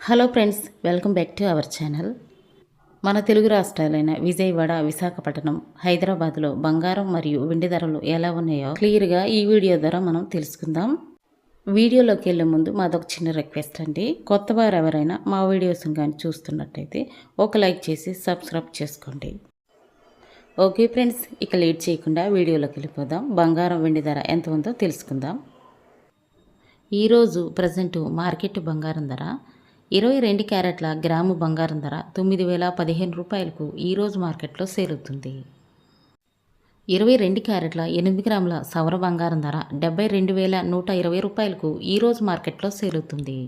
Hello friends, welcome back to our channel. మన తెలుగు రాష్ట్రాలైన విజయవాడ, విశాఖపట్నం, హైదరాబాద్లో బంగారం మరియు వెండి ధరలు ఎలా ఉన్నాయో క్లియర్గా ఈ వీడియో ద్వారా మనం తెలుసుకుందాం. వీడియోలోకి వెళ్ళే ముందు మాదొక చిన్న రిక్వెస్ట్ అండి. కొత్త వారు ఎవరైనా మా వీడియోస్ కానీ చూస్తున్నట్టయితే ఒక లైక్ చేసి సబ్స్క్రైబ్ చేసుకోండి. ఓకే ఫ్రెండ్స్, ఇక లేట్ చేయకుండా వీడియోలోకి వెళ్ళిపోదాం. బంగారం వెండి ధర ఎంత ఉందో తెలుసుకుందాం. ఈరోజు ప్రజెంట్ మార్కెట్ బంగారం ధర 22 క్యారెట్ల గ్రాము బంగారం ధర 9,015 రూపాయలకు ఈరోజు మార్కెట్లో సేల్ అవుతుంది. 22 క్యారెట్ల 8 గ్రాముల సవర బంగారం ధర 72,120 రూపాయలకు ఈరోజు మార్కెట్లో సేల్ అవుతుంది.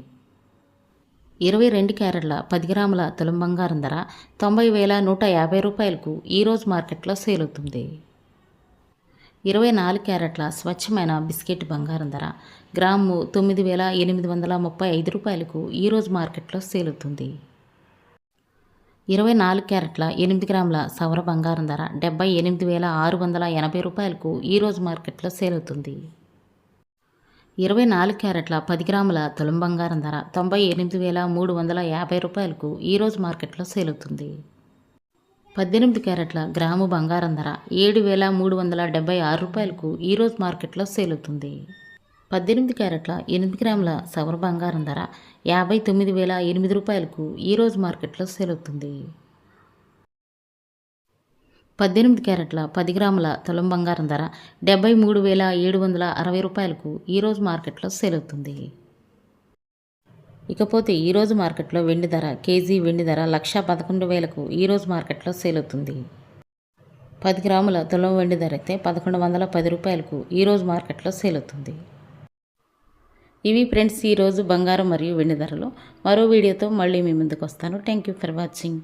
22 క్యారెట్ల 10 గ్రాముల తులం బంగారం ధర 90,150 రూపాయలకు ఈరోజు మార్కెట్లో సేల్ అవుతుంది. 24 క్యారెట్ల స్వచ్ఛమైన బిస్కెట్ బంగారం ధర గ్రాము 9,835 రూపాయలకు ఈరోజు మార్కెట్లో సేల్ అవుతుంది. 24 క్యారెట్ల 8 గ్రాముల సవర బంగారం ధర 78,680 రూపాయలకు ఈరోజు మార్కెట్లో సేల్ అవుతుంది. 24 క్యారెట్ల 10 గ్రాముల తులం బంగారం ధర 98,350 రూపాయలకు ఈరోజు మార్కెట్లో సేల్ అవుతుంది. 18 క్యారెట్ల గ్రాము బంగారం ధర 7,376 రూపాయలకు ఈరోజు మార్కెట్లో సేల్ అవుతుంది. 18 క్యారెట్ల 8 గ్రాముల సవర బంగారం ధర 59,008 రూపాయలకు ఈరోజు మార్కెట్లో సేల్ అవుతుంది. 18 క్యారెట్ల 10 గ్రాముల తులం బంగారం ధర 73,760 రూపాయలకు ఈరోజు మార్కెట్లో సేల్ అవుతుంది. ఇకపోతే ఈరోజు మార్కెట్లో వెండి ధర కేజీ వెండి ధర 1,11,000కు ఈరోజు మార్కెట్లో సేల్ అవుతుంది. 10 గ్రాముల తులం వెండి ధర అయితే 1,110 రూపాయలకు ఈరోజు మార్కెట్లో సేల్ అవుతుంది. ఇవి ఫ్రెండ్స్ ఈరోజు బంగారం మరియు వెండి ధరలు. మరో వీడియోతో మళ్ళీ మీ ముందుకు వస్తాను. Thank you for watching.